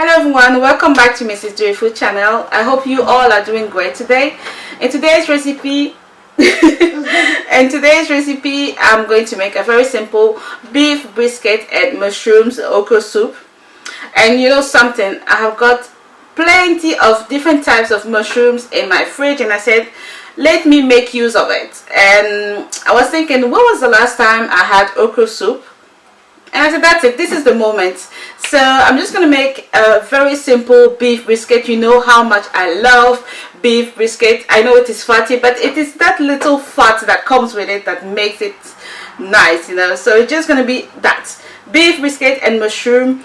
Hello everyone, welcome back to Mrs. Joy Food channel. I hope you all are doing great today. In today's recipe I'm going to make a very simple beef brisket and mushrooms okra soup. And you know something, I have got plenty of different types of mushrooms in my fridge, and I said let me make use of it. And I was thinking, when was the last time I had okra soup? And I said, that's it, this is the moment. So I'm just going to make a very simple beef brisket. You know how much I love beef brisket. I know it is fatty, but it is that little fat that comes with it that makes it nice, you know. So it's just going to be that beef brisket and mushroom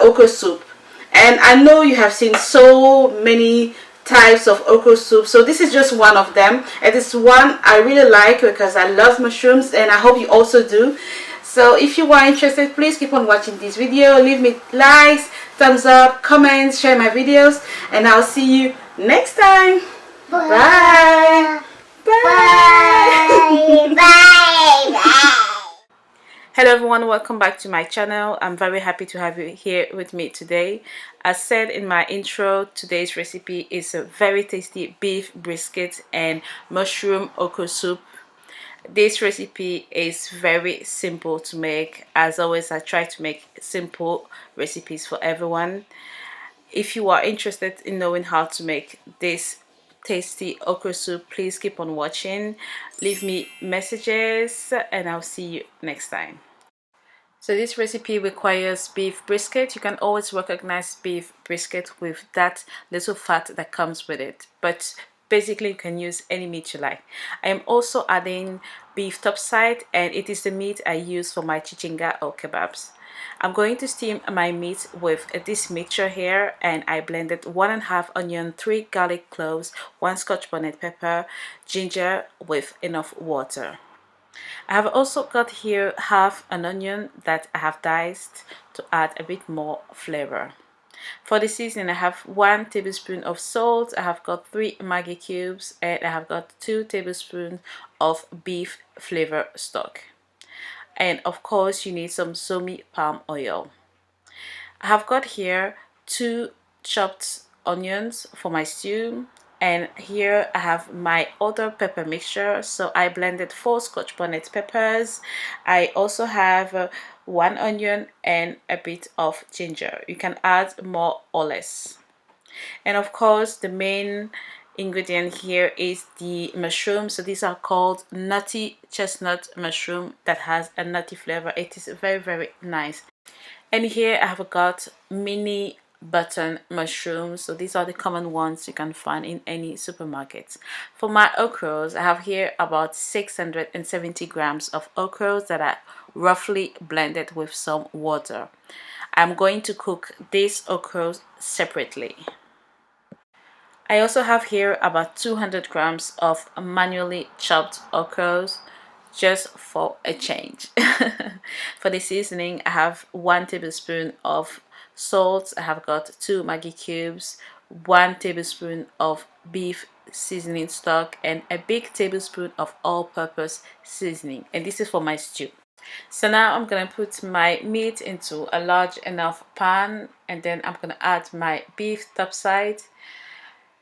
okra soup. And I know you have seen so many types of okra soup, so this is just one of them. It is one I really like because I love mushrooms, and I hope you also do. So if you are interested, please keep on watching this video. Leave me likes, thumbs up, comments, share my videos, and I'll see you next time. Bye. Bye. Bye. Bye. Bye. Hello everyone, welcome back to my channel. I'm very happy to have you here with me today. As said in my intro, today's recipe is a very tasty beef brisket and mushroom okra soup. This recipe is very simple to make. As always, I try to make simple recipes for everyone. If you are interested in knowing how to make this tasty okra soup, please keep on watching. Leave me messages and I'll see you next time. So this recipe requires beef brisket. You can always recognize beef brisket with that little fat that comes with it, but basically you can use any meat you like. I am also adding beef topside, and it is the meat I use for my chichinga or kebabs. I'm going to steam my meat with this mixture here, and I blended 1.5 onion, 3 garlic cloves, 1 scotch bonnet pepper, ginger with enough water. I have also got here half an onion that I have diced to add a bit more flavor. For the seasoning, I have 1 tablespoon of salt, I have got 3 Maggi cubes, and I have got 2 tablespoons of beef flavor stock. And of course, you need some somi palm oil. I have got here 2 chopped onions for my stew, and here I have my other pepper mixture. So I blended 4 scotch bonnet peppers. I also have 1 onion and a bit of ginger. You can add more or less. And of course, the main ingredient here is the mushroom. So these are called nutty chestnut mushroom that has a nutty flavor. It is very nice. And here I have got mini button mushrooms. So these are the common ones you can find in any supermarkets. For my okras, I have here about 670 grams of okras that are roughly blended with some water. I'm going to cook these okras separately. I also have here about 200 grams of manually chopped okras, just for a change. For the seasoning, I have 1 tablespoon of salt, I have got 2 Maggi cubes, 1 tablespoon of beef seasoning stock, and a big tablespoon of all-purpose seasoning, and this is for my stew. So now I'm gonna put my meat into a large enough pan, and then I'm gonna add my beef topside.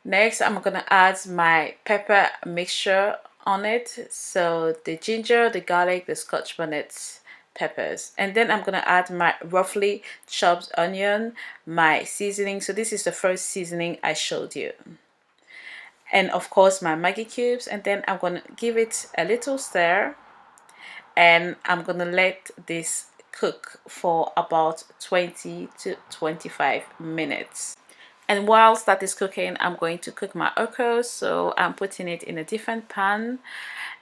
Next, I'm gonna add my pepper mixture on it, so the ginger, the garlic, the scotch bonnet peppers, and then I'm gonna add my roughly chopped onion, my seasoning. So this is the first seasoning I showed you, and of course my Maggi cubes, and then I'm gonna give it a little stir, and I'm gonna let this cook for about 20 to 25 minutes. And whilst that is cooking, I'm going to cook my okra. So I'm putting it in a different pan,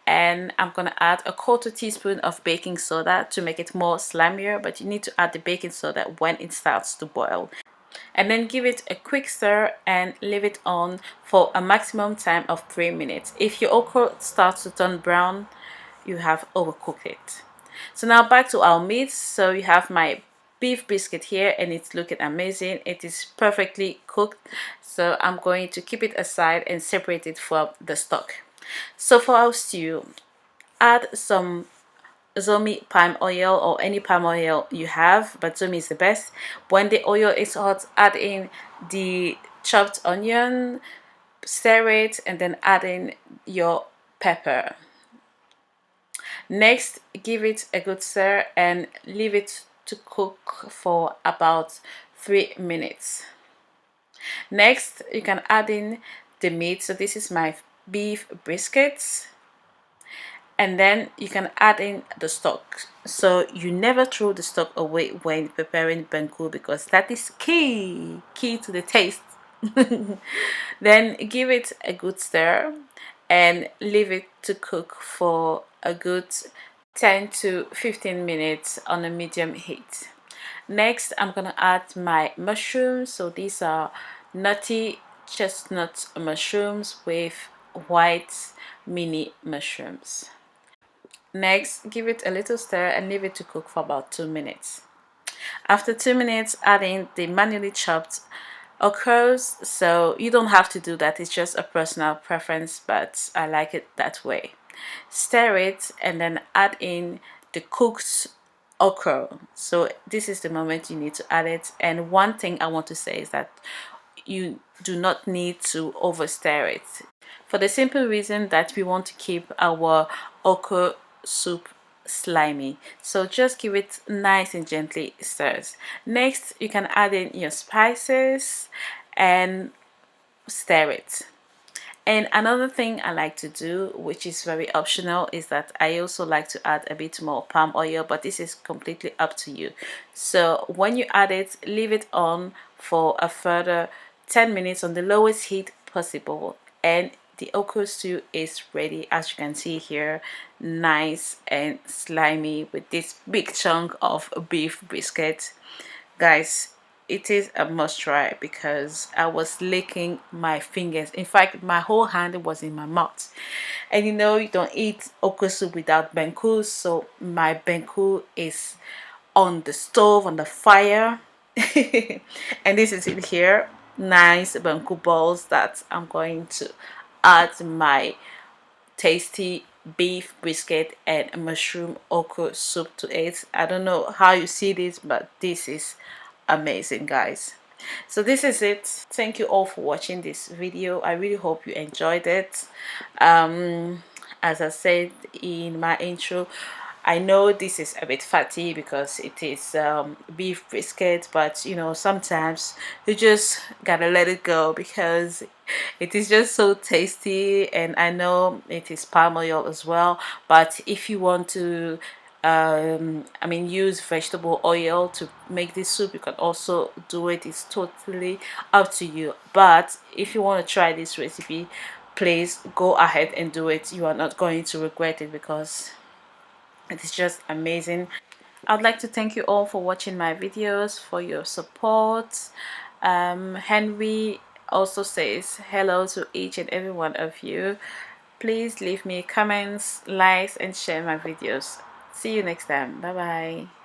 and I'm going to add 1/4 teaspoon of baking soda to make it more slimier, but you need to add the baking soda when it starts to boil. And then give it a quick stir and leave it on for a maximum time of 3 minutes. If your okra starts to turn brown, you have overcooked it. So now back to our meat. So you have my beef brisket here, and it's looking amazing. It is perfectly cooked, so I'm going to keep it aside and separate it from the stock. So for our stew, add some Zomi palm oil or any palm oil you have, but Zomi is the best. When the oil is hot, add in the chopped onion, stir it, and then add in your pepper. Next, give it a good stir and leave it to cook for about 3 minutes. Next, you can add in the meat. So this is my beef briskets, and then you can add in the stock. So you never throw the stock away when preparing banku, because that is key to the taste. Then give it a good stir and leave it to cook for a good 10 to 15 minutes on a medium heat. Next, I'm gonna add my mushrooms. So these are nutty chestnut mushrooms with white mini mushrooms. Next, give it a little stir and leave it to cook for about 2 minutes. After 2 minutes, add in the manually chopped okras. So you don't have to do that, it's just a personal preference, but I like it that way. Stir it and then add in the cooked okra. So this is the moment you need to add it. And one thing I want to say is that you do not need to over stir it, for the simple reason that we want to keep our okra soup slimy. So just give it nice and gently stirs. Next, you can add in your spices and stir it. And another thing I like to do, which is very optional, is that I also like to add a bit more palm oil, but this is completely up to you. So when you add it, leave it on for a further 10 minutes on the lowest heat possible, and the okra stew is ready. As you can see here, nice and slimy with this big chunk of beef brisket. Guys, it is a must try because I was licking my fingers. In fact, my whole hand was in my mouth. And you know, you don't eat okra soup without banku, so my banku is on the stove, on the fire. And this is it here, nice banku balls that I'm going to add my tasty beef brisket and mushroom okra soup to it. I don't know how you see this, but this is amazing, guys. So this is it. Thank you all for watching this video. I really hope you enjoyed it. As I said in my intro, I know this is a bit fatty because it is beef brisket, but you know, sometimes you just gotta let it go because it is just so tasty. And I know it is palm oil as well, but if you want to use vegetable oil to make this soup, you can also do it. It's totally up to you, but if you want to try this recipe, please go ahead and do it. You are not going to regret it because it is just amazing. I'd like to thank you all for watching my videos, for your support. Henry also says hello to each and every one of you. Please leave me comments, likes, and share my videos. See you next time. Bye bye.